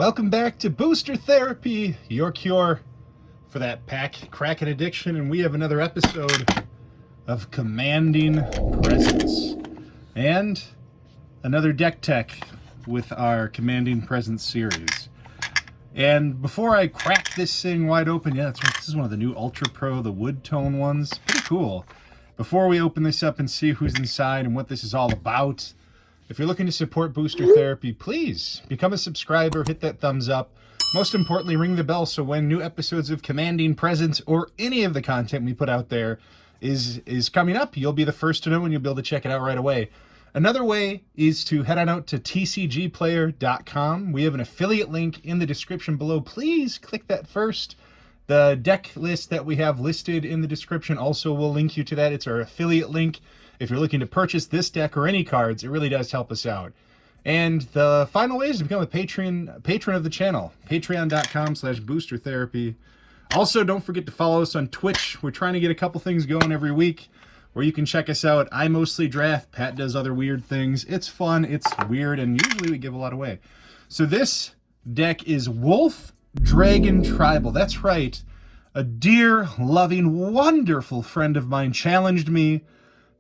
Welcome back to Booster Therapy, your cure for that pack cracking addiction, and we have another episode of Commanding Presence and another deck tech with our Commanding Presence series. And before I crack this thing wide open, yeah, that's right, this is one of the new Ultra Pro, the wood tone ones. Pretty cool. Before we open this up and see who's inside and what this is all about, if you're looking to support Booster Therapy, please become a subscriber, hit that thumbs up. Most importantly, ring the bell so when new episodes of Commanding Presence or any of the content we put out there is coming up, you'll be the first to know and you'll be able to check it out right away. Another way is to head on out to tcgplayer.com. We have an affiliate link in the description below. Please click that first. The deck list that we have listed in the description also will link you to that. It's our affiliate link. If you're looking to purchase this deck or any cards, it really does help us out. And the final way is to become a patron of the channel, patreon.com/boostertherapy. Also, don't forget to follow us on Twitch. We're trying to get a couple things going every week where you can check us out. I mostly draft. Pat does other weird things. It's fun. It's weird. And usually we give a lot away. So this deck is Wolf Dragon Tribal. That's right. A dear, loving, wonderful friend of mine challenged me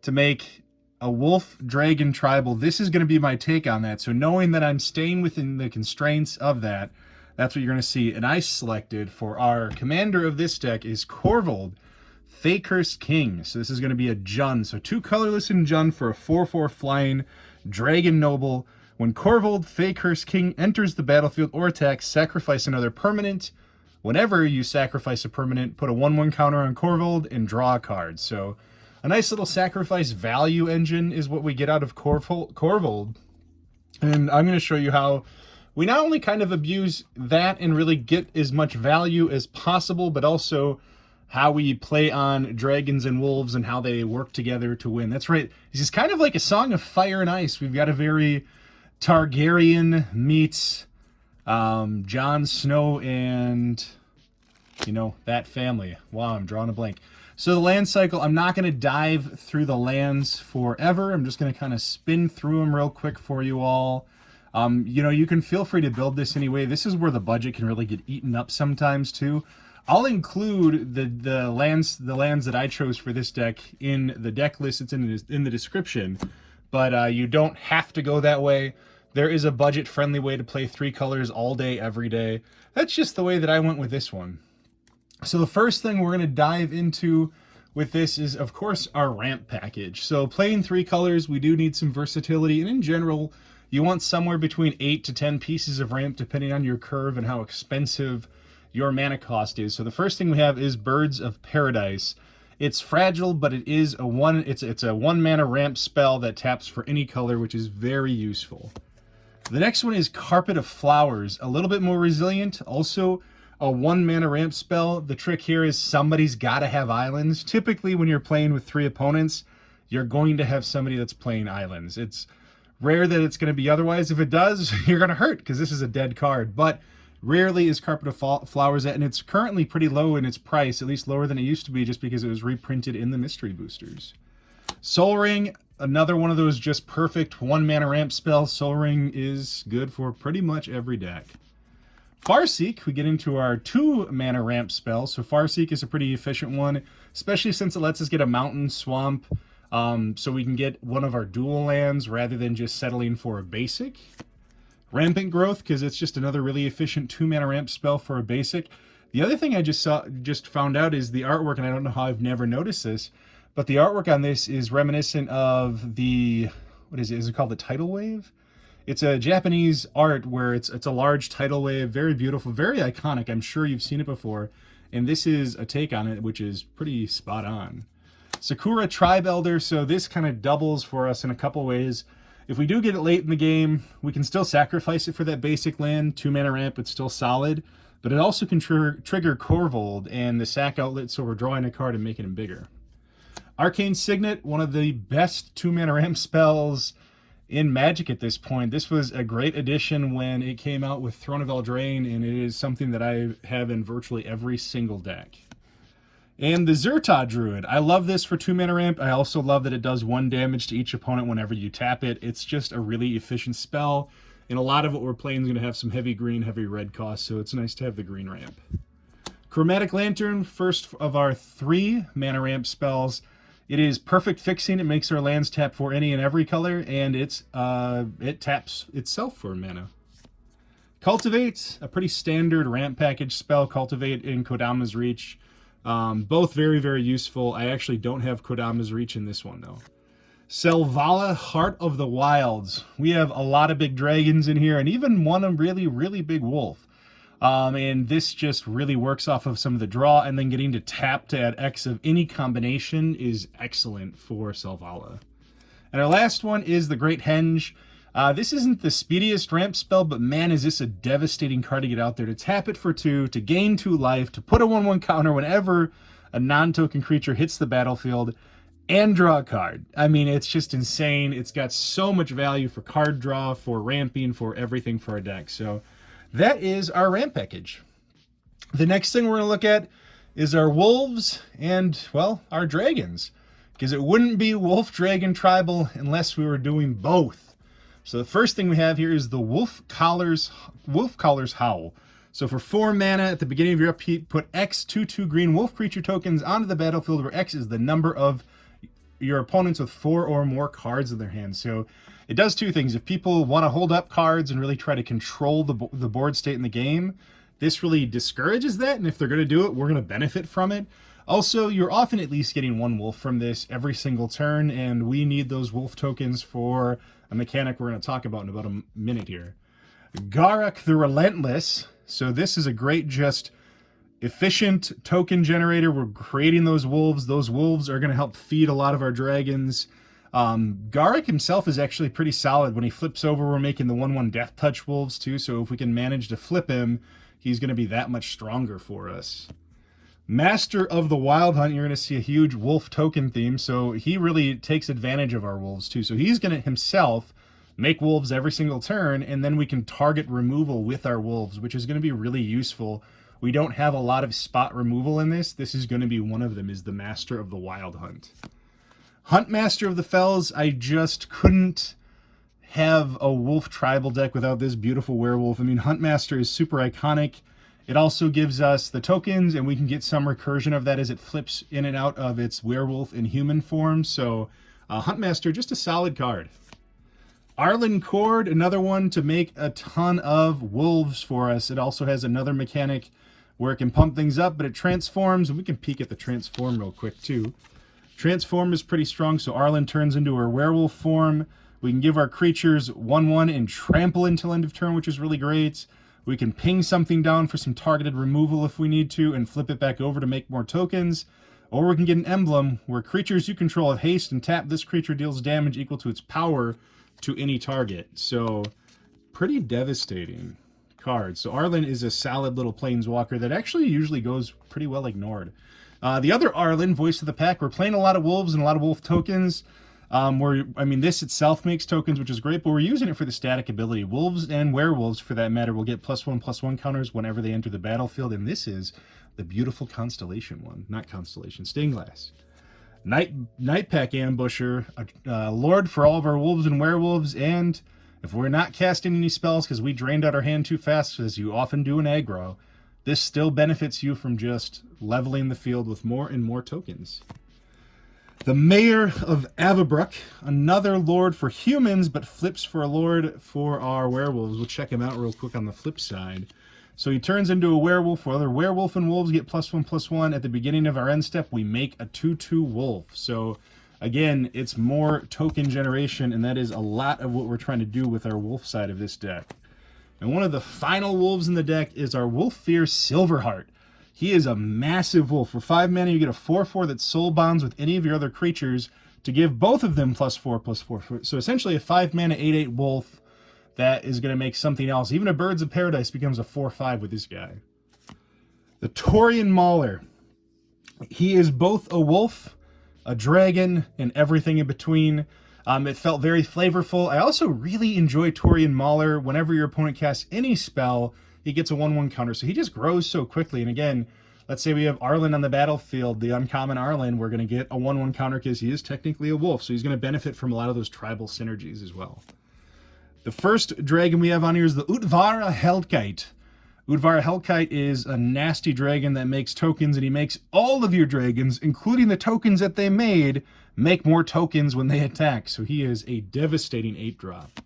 to make a Wolf Dragon Tribal. This is going to be my take on that. So knowing that I'm staying within the constraints of that, that's what you're going to see. And I selected for our commander of this deck is Korvold Wolf King. So this is going to be a Jund. So 2 colorless in Jund for a 4/4 flying Dragon Noble. When Korvold Wolf King enters the battlefield or attacks, sacrifice another permanent. Whenever you sacrifice a permanent, put a 1/1 counter on Korvold and draw a card. So a nice little sacrifice value engine is what we get out of Korvold. And I'm going to show you how we not only kind of abuse that and really get as much value as possible, but also how we play on dragons and wolves and how they work together to win. That's right. This is kind of like a Song of Fire and Ice. We've got a very Targaryen meets Jon Snow and, you know, that family. Wow, I'm drawing a blank. So the land cycle, I'm not going to dive through the lands forever. I'm just going to kind of spin through them real quick for you all. You know, you can feel free to build this anyway. This is where the budget can really get eaten up sometimes too. I'll include the lands that I chose for this deck in the deck list. It's in the description, but you don't have to go that way. There is a budget-friendly way to play 3 colors all day, every day. That's just the way that I went with this one. So the first thing we're going to dive into with this is, of course, our ramp package. So playing 3 colors, we do need some versatility, and in general, you want somewhere between 8 to 10 pieces of ramp, depending on your curve and how expensive your mana cost is. So the first thing we have is Birds of Paradise. It's fragile, but it is a 1 mana ramp spell that taps for any color, which is very useful. The next one is Carpet of Flowers, a little bit more resilient, also a 1 mana ramp spell. The trick here is somebody's got to have islands. Typically, when you're playing with 3 opponents, you're going to have somebody that's playing islands. It's rare that it's going to be otherwise. If it does, you're going to hurt because this is a dead card. But rarely is Carpet of Flowers and it's currently pretty low in its price, at least lower than it used to be just because it was reprinted in the mystery boosters. Sol Ring, another one of those just perfect 1 mana ramp spells. Sol Ring is good for pretty much every deck. Farseek, we get into our 2 mana ramp spell. So Farseek is a pretty efficient one, especially since it lets us get a mountain swamp, so we can get one of our dual lands rather than just settling for a basic. Rampant Growth, because it's just another really efficient 2 mana ramp spell for a basic. The other thing I just found out is the artwork, and I don't know how I've never noticed this, but the artwork on this is reminiscent of the, what is it? Is it called the Tidal Wave? It's a Japanese art where it's a large tidal wave, very beautiful, very iconic. I'm sure you've seen it before. And this is a take on it, which is pretty spot on. Sakura Tribe Elder, so this kind of doubles for us in a couple ways. If we do get it late in the game, we can still sacrifice it for that basic land. 2 mana ramp, it's still solid. But it also can trigger Korvold and the sack outlet, so we're drawing a card and making him bigger. Arcane Signet, one of the best 2 mana ramp spells in Magic at this point. This was a great addition when it came out with Throne of Eldraine, and it is something that I have in virtually every single deck. And the Zerta Druid. I love this for 2 mana ramp. I also love that it does 1 damage to each opponent whenever you tap it. It's just a really efficient spell. And a lot of what we're playing is going to have some heavy green, heavy red costs, so it's nice to have the green ramp. Chromatic Lantern, first of our 3 mana ramp spells. It is perfect fixing. It makes our lands tap for any and every color, and it taps itself for mana. Cultivate, a pretty standard ramp package spell. Cultivate in Kodama's Reach. Both very, very useful. I actually don't have Kodama's Reach in this one, though. Selvala, Heart of the Wilds. We have a lot of big dragons in here, and even one a really, really big wolf. And this just really works off of some of the draw, and then getting to tap to add X of any combination is excellent for Selvala. And our last one is the Great Henge. This isn't the speediest ramp spell, but man, is this a devastating card to get out there. To tap it for 2, to gain 2 life, to put a 1/1 counter whenever a non-token creature hits the battlefield, and draw a card. I mean, it's just insane. It's got so much value for card draw, for ramping, for everything for our deck. So that is our ramp package. The next thing we're going to look at is our wolves and, well, our dragons. Because it wouldn't be Wolf Dragon Tribal unless we were doing both. So the first thing we have here is the Wolf Collar's Howl. So for 4 mana at the beginning of your upkeep, put X 2/2 green wolf creature tokens onto the battlefield, where X is the number of your opponents with 4 or more cards in their hands. So it does 2 things. If people want to hold up cards and really try to control the board state in the game, this really discourages that. And if they're going to do it, we're going to benefit from it. Also, you're often at least getting 1 wolf from this every single turn, and we need those wolf tokens for a mechanic we're going to talk about in about a minute here. Garruk the Relentless. So this is a great just efficient token generator. We're creating those wolves. Those wolves are going to help feed a lot of our dragons. Garruk himself is actually pretty solid. When he flips over, we're making the 1/1 Death Touch wolves too. So if we can manage to flip him, he's going to be that much stronger for us. Master of the Wild Hunt, you're going to see a huge wolf token theme. So he really takes advantage of our wolves too. So he's going to himself make wolves every single turn, and then we can target removal with our wolves, which is going to be really useful. We don't have a lot of spot removal in this. This is going to be one of them, is the Master of the Wild Hunt. Hunt Master of the Fells, I just couldn't have a wolf tribal deck without this beautiful werewolf. I mean, Hunt Master is super iconic. It also gives us the tokens, and we can get some recursion of that as it flips in and out of its werewolf and human form. So Hunt Master, just a solid card. Arlen Cord, another one to make a ton of wolves for us. It also has another mechanic where it can pump things up, but it transforms, and we can peek at the transform real quick too. Transform is pretty strong, so Arlen turns into her werewolf form. We can give our creatures 1/1 and trample until end of turn, which is really great. We can ping something down for some targeted removal if we need to, and flip it back over to make more tokens. Or we can get an emblem where creatures you control have haste, and tap this creature deals damage equal to its power to any target. So pretty devastating card. So Arlen is a solid little planeswalker that actually usually goes pretty well ignored. The other Arlen, Voice of the Pack, we're playing a lot of wolves and a lot of wolf tokens. This itself makes tokens, which is great, but we're using it for the static ability. Wolves and werewolves, for that matter, will get +1/+1 counters whenever they enter the battlefield, and this is the beautiful Constellation one. Not Constellation, Stained Glass. Nightpack Ambusher, a lord for all of our wolves and werewolves, and if we're not casting any spells because we drained out our hand too fast, as you often do in aggro, this still benefits you from just leveling the field with more and more tokens. The Mayor of Avabruck, another lord for humans, but flips for a lord for our werewolves. We'll check him out real quick on the flip side. So he turns into a werewolf. For other werewolf and wolves get +1/+1. At the beginning of our end step, we make a 2/2 wolf. So again, it's more token generation, and that is a lot of what we're trying to do with our wolf side of this deck. And one of the final wolves in the deck is our Wolf-Fear Silverheart. He is a massive wolf. For 5 mana, you get a 4/4 that soul bonds with any of your other creatures to give both of them +4/+4. So essentially a 5 mana 8/8 wolf that is going to make something else. Even a Birds of Paradise becomes a 4/5 with this guy. The Taurian Mauler. He is both a wolf, a dragon, and everything in between. It felt very flavorful. I also really enjoy Taurian Mauler. Whenever your opponent casts any spell, he gets a 1/1 counter. So he just grows so quickly. And again, let's say we have Arlen on the battlefield, the uncommon Arlen, we're going to get a 1/1 counter because he is technically a wolf. So he's going to benefit from a lot of those tribal synergies as well. The first dragon we have on here is the Utvara Hellkite. Utvara Hellkite is a nasty dragon that makes tokens, and he makes all of your dragons, including the tokens that they made, make more tokens when they attack. So he is a devastating 8-drop.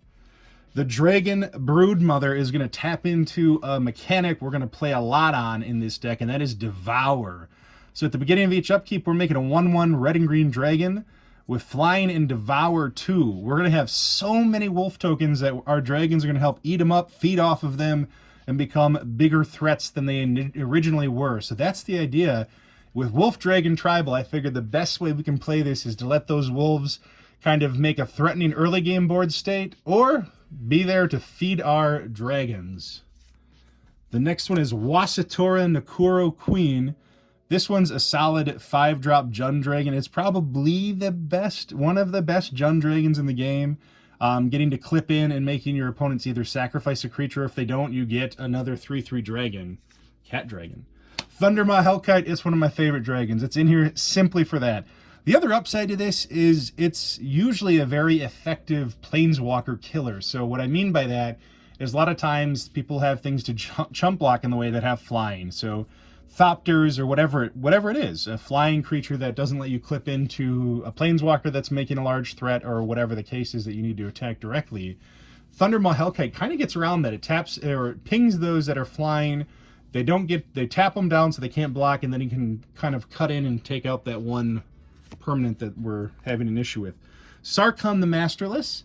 The Dragon Broodmother is going to tap into a mechanic we're going to play a lot on in this deck, and that is Devour. So at the beginning of each upkeep, we're making a 1/1 red and green dragon with flying and Devour 2. We're going to have so many wolf tokens that our dragons are going to help eat them up, feed off of them, and become bigger threats than they originally were. So that's the idea. With Wolf Dragon Tribal, I figured the best way we can play this is to let those wolves kind of make a threatening early game board state, or be there to feed our dragons. The next one is Wasatora Nakuro Queen. This one's a solid 5-drop Jund Dragon. It's probably the best, one of the best Jund Dragons in the game. Getting to clip in and making your opponents either sacrifice a creature. If they don't, you get another 3/3 dragon. Cat Dragon. Thundermaw Hellkite is one of my favorite dragons. It's in here simply for that. The other upside to this is it's usually a very effective planeswalker killer. So what I mean by that is a lot of times people have things to chump block in the way that have flying. So Thopters or whatever it is, a flying creature that doesn't let you clip into a planeswalker that's making a large threat, or whatever the case is that you need to attack directly. Thundermaw Hellkite kind of gets around that. It taps or pings those that are flying. They tap them down so they can't block, and then you can kind of cut in and take out that one permanent that we're having an issue with. Sarkhan the Masterless.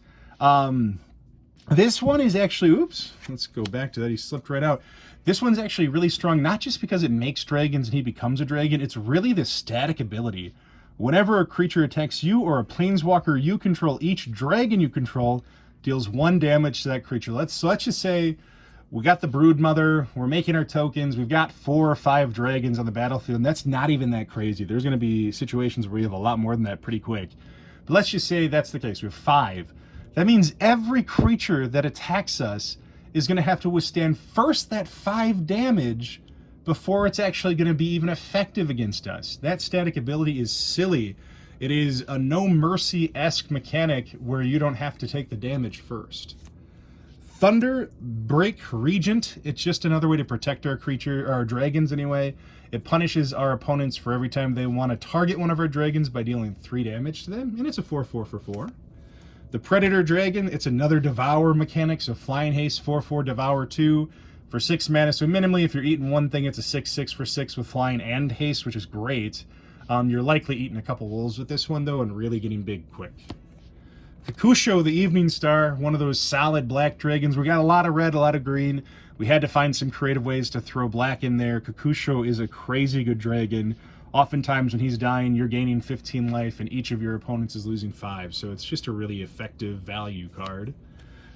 This one is actually, oops, let's go back to that. He slipped right out. This one's actually really strong, not just because it makes dragons and he becomes a dragon. It's really the static ability. Whenever a creature attacks you or a planeswalker you control, each dragon you control deals 1 damage to that creature. Let's just say we got the Broodmother, we're making our tokens, we've got 4 or 5 dragons on the battlefield, and that's not even that crazy. There's going to be situations where we have a lot more than that pretty quick. But let's just say that's the case. We have 5. That means every creature that attacks us is going to have to withstand first that 5 damage before it's actually going to be even effective against us. That static ability is silly. It is a no mercy-esque mechanic where you don't have to take the damage first. Thunder Break Regent. It's just another way to protect our dragons anyway. It punishes our opponents for every time they want to target one of our dragons by dealing 3 damage to them, and it's a 4/4 for 4. The Predator Dragon, it's another Devour mechanic, so Flying Haste 4/4 Devour 2 for 6 mana. So minimally, if you're eating one thing, it's a 6/6 for 6 with Flying and Haste, which is great. You're likely eating a couple wolves with this one though, and really getting big quick. Kakusho, the Evening Star, one of those solid black dragons. We got a lot of red, a lot of green. We had to find some creative ways to throw black in there. Kakusho is a crazy good dragon. Oftentimes when he's dying, you're gaining 15 life, and each of your opponents is losing 5. So it's just a really effective value card.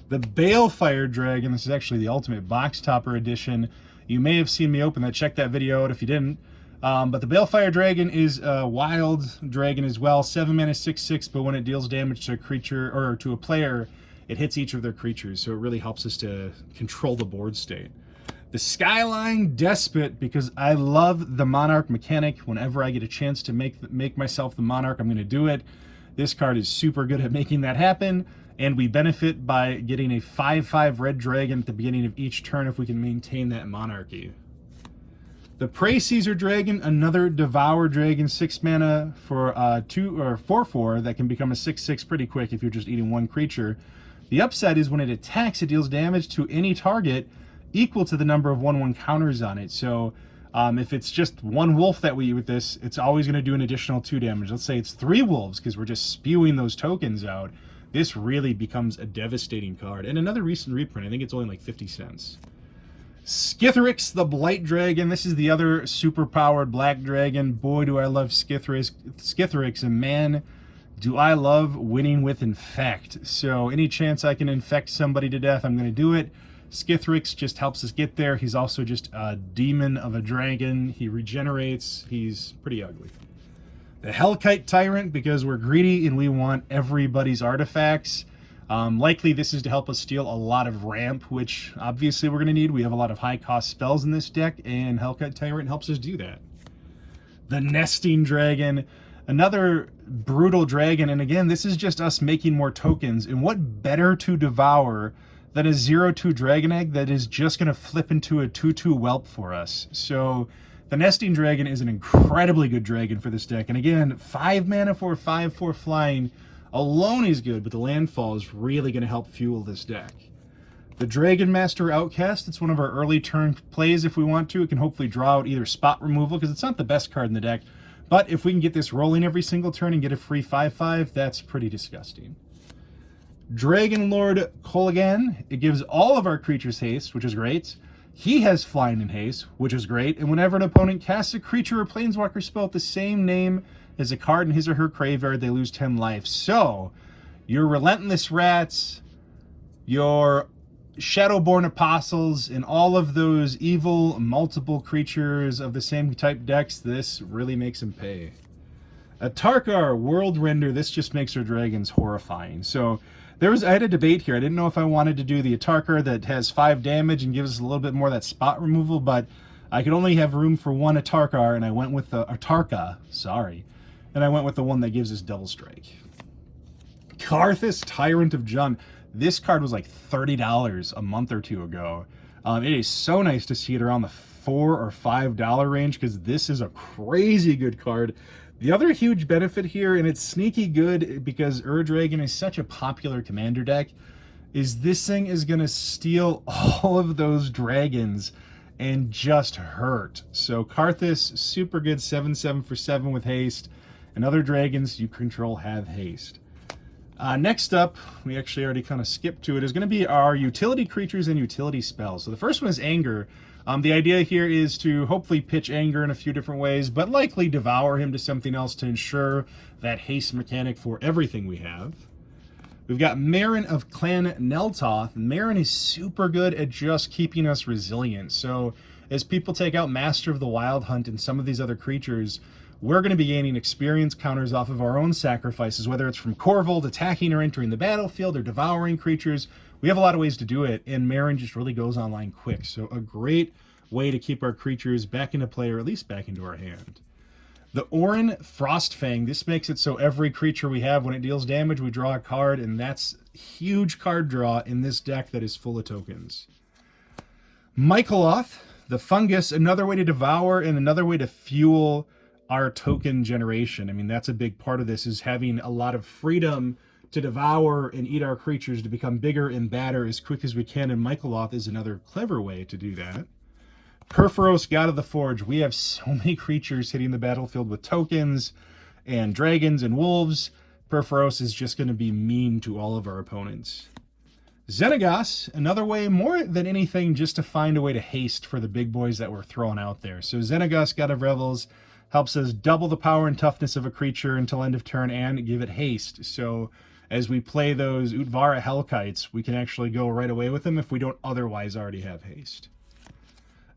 The Balefire Dragon, this is actually the Ultimate Box Topper Edition. You may have seen me open that. Check that video out if you didn't. But the Balefire Dragon is a wild dragon as well. 7 mana, 6/6, but when it deals damage to a creature or to a player, it hits each of their creatures. So it really helps us to control the board state. The Skyline Despot, because I love the Monarch mechanic. Whenever I get a chance to make myself the Monarch, I'm going to do it. This card is super good at making that happen, and we benefit by getting a 5/5 red dragon at the beginning of each turn if we can maintain that monarchy. The Prey Caesar Dragon, another Devour Dragon, 6 mana for 2 or 4/4 that can become a 6/6 pretty quick if you're just eating one creature. The upside is when it attacks, it deals damage to any target equal to the number of 1/1 counters on it. So if it's just one wolf that we eat with this, it's always going to do an additional 2 damage. Let's say it's 3 wolves because we're just spewing those tokens out. This really becomes a devastating card. And another recent reprint, I think it's only like 50 cents. Skithiryx, the Blight Dragon. This is the other super-powered black dragon. Boy, do I love Skithiryx, and man, do I love winning with Infect. So any chance I can infect somebody to death, I'm going to do it. Skithiryx just helps us get there. He's also just a demon of a dragon. He regenerates. He's pretty ugly. The Hellkite Tyrant, because we're greedy and we want everybody's artifacts. Likely this is to help us steal a lot of ramp, which obviously we're going to need. We have a lot of high-cost spells in this deck, and Hellkite Tyrant helps us do that. The Nesting Dragon. Another brutal dragon, and again, this is just us making more tokens. And what better to devour than a 0/2 dragon egg that is just going to flip into a 2/2 whelp for us. So the nesting dragon is an incredibly good dragon for this deck. And again, 5 mana for 5/4 flying alone is good, but the landfall is really going to help fuel this deck. The Dragon Master Outcast, it's one of our early turn plays if we want to. It can hopefully draw out either spot removal, because it's not the best card in the deck, but if we can get this rolling every single turn and get a free 5/5, that's pretty disgusting. Dragon Lord Kolaghan, it gives all of our creatures haste, which is great. He has flying and haste, which is great, and whenever an opponent casts a creature or planeswalker spell with the same name as a card in his or her graveyard, they lose 10 life. So, your Relentless Rats, your Shadowborn Apostles, and all of those evil multiple creatures of the same type decks, this really makes them pay. A Tarkar World Render, this just makes our dragons horrifying. So I had a debate here. I didn't know if I wanted to do the Tarkar that has 5 damage and gives us a little bit more of that spot removal, but I could only have room for one Tarkar, and I went with the Tarka, sorry. And I went with the one that gives us double strike. Karthus, Tyrant of Jund. This card was like $30 a month or two ago. It is so nice to see it around the $4 or $5 range, because this is a crazy good card. The other huge benefit here, and it's sneaky good because Dragon is such a popular commander deck, is this thing is going to steal all of those dragons and just hurt. So Karthus, super good, 7/7 for 7 with haste, and other dragons you control have haste. Next up, we actually already kind of skipped to it, is going to be our utility creatures and utility spells. So the first one is Anger. The idea here is to hopefully pitch Anger in a few different ways, but likely devour him to something else to ensure that haste mechanic for everything we have. We've got Marin of Clan Neltoth. Marin is super good at just keeping us resilient. So as people take out Master of the Wild Hunt and some of these other creatures, we're going to be gaining experience counters off of our own sacrifices, whether it's from Korvold attacking or entering the battlefield or devouring creatures. We have a lot of ways to do it, and Marin just really goes online quick. So a great way to keep our creatures back into play, or at least back into our hand. The Orin Frostfang, this makes it so every creature we have, when it deals damage, we draw a card, and that's huge card draw in this deck that is full of tokens. Michaeloth, the Fungus, another way to devour and another way to fuel our token generation. I mean, that's a big part of this, is having a lot of freedom to devour and eat our creatures to become bigger and badder as quick as we can, and Michaeloth is another clever way to do that. Purphoros, God of the Forge. We have so many creatures hitting the battlefield with tokens and dragons and wolves. Purphoros is just going to be mean to all of our opponents. Xenagos, another way, more than anything, just to find a way to haste for the big boys that we're throwing out there. So Xenagos, God of Revels, helps us double the power and toughness of a creature until end of turn and give it haste. So as we play those Utvara Hellkites, we can actually go right away with them if we don't otherwise already have haste.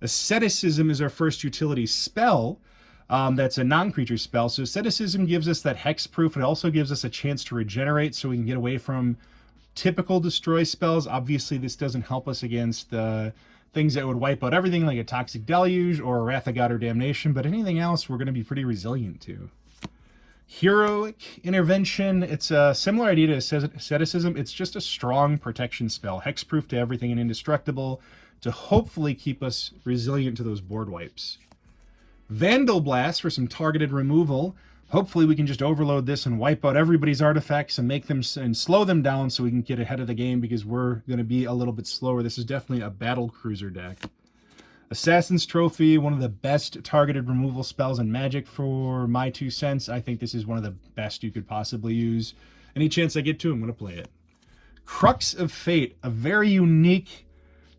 Asceticism is our first utility spell. That's a non-creature spell. So Asceticism gives us that hexproof. It also gives us a chance to regenerate so we can get away from typical destroy spells. Obviously, this doesn't help us against the things that would wipe out everything, like a Toxic Deluge or a Wrath of God or Damnation, but anything else we're going to be pretty resilient to. Heroic Intervention, it's a similar idea to Asceticism. It's just a strong protection spell, hexproof to everything and indestructible, to hopefully keep us resilient to those board wipes. Vandal Blast for some targeted removal. Hopefully we can just overload this and wipe out everybody's artifacts and make them and slow them down so we can get ahead of the game, because we're going to be a little bit slower. This is definitely a battle cruiser deck. Assassin's Trophy, one of the best targeted removal spells in Magic for my 2 cents. I think this is one of the best you could possibly use. Any chance I get to, I'm going to play it. Crux of Fate, a very unique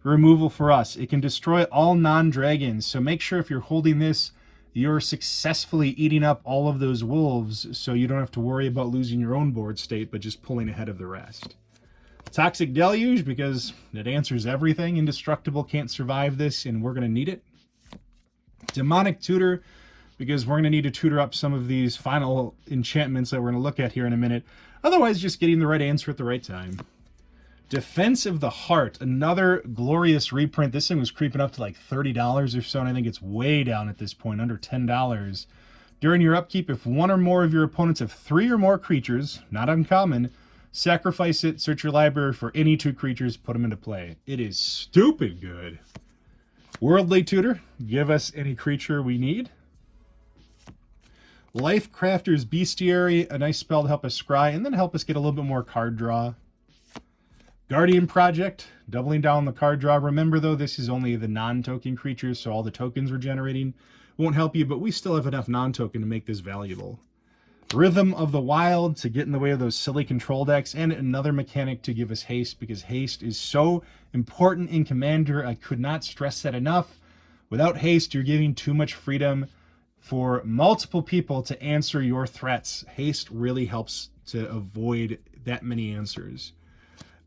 removal for us. It can destroy all non-dragons, so make sure if you're holding this, you're successfully eating up all of those wolves, so you don't have to worry about losing your own board state, but just pulling ahead of the rest. Toxic Deluge, because it answers everything. Indestructible can't survive this, and we're going to need it. Demonic Tutor, because we're going to need to tutor up some of these final enchantments that we're going to look at here in a minute. Otherwise, just getting the right answer at the right time. Defense of the Heart, another glorious reprint. This thing was creeping up to like $30 or so, and I think it's way down at this point, under $10. During your upkeep, if one or more of your opponents have 3 or more creatures, not uncommon, sacrifice it, search your library for any 2 creatures, put them into play. It is stupid good. Worldly Tutor, give us any creature we need. Life Crafter's Bestiary, a nice spell to help us scry, and then help us get a little bit more card draw. Guardian Project, doubling down on the card draw. Remember, though, this is only the non-token creatures, so all the tokens we're generating won't help you, but we still have enough non-token to make this valuable. Rhythm of the Wild to get in the way of those silly control decks, and another mechanic to give us haste, because haste is so important in Commander. I could not stress that enough. Without haste, you're giving too much freedom for multiple people to answer your threats. Haste really helps to avoid that many answers.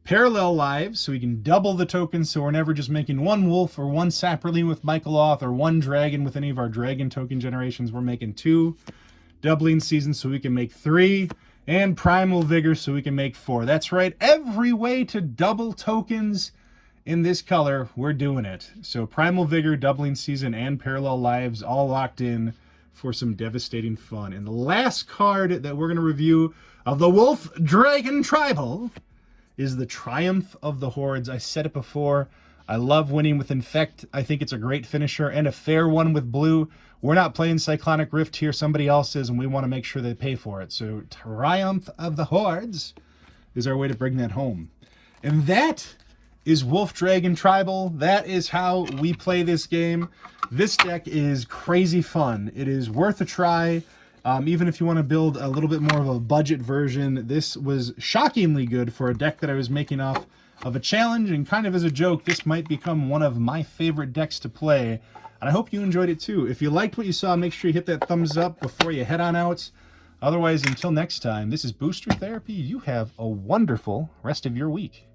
Parallel Lives, so we can double the tokens, so we're never just making 1 wolf or 1 sapperling with Michaeloth or 1 dragon with any of our dragon token generations. We're making 2. Doubling Season, so we can make 3. And Primal Vigor, so we can make 4. That's right, every way to double tokens in this color, we're doing it. So Primal Vigor, Doubling Season, and Parallel Lives all locked in for some devastating fun. And the last card that we're going to review of the Wolf Dragon Tribal is the Triumph of the Hordes. I said it before, I love winning with Infect. I think it's a great finisher and a fair one with blue. We're not playing Cyclonic Rift here, somebody else is, and we want to make sure they pay for it. So Triumph of the Hordes is our way to bring that home. And that is Wolf Dragon Tribal. That is how we play this game. This deck is crazy fun. It is worth a try. Even if you want to build a little bit more of a budget version, this was shockingly good for a deck that I was making off of a challenge, and kind of as a joke, this might become one of my favorite decks to play, and I hope you enjoyed it too. If you liked what you saw, make sure you hit that thumbs up before you head on out. Otherwise, until next time, this is Booster Therapy. You have a wonderful rest of your week.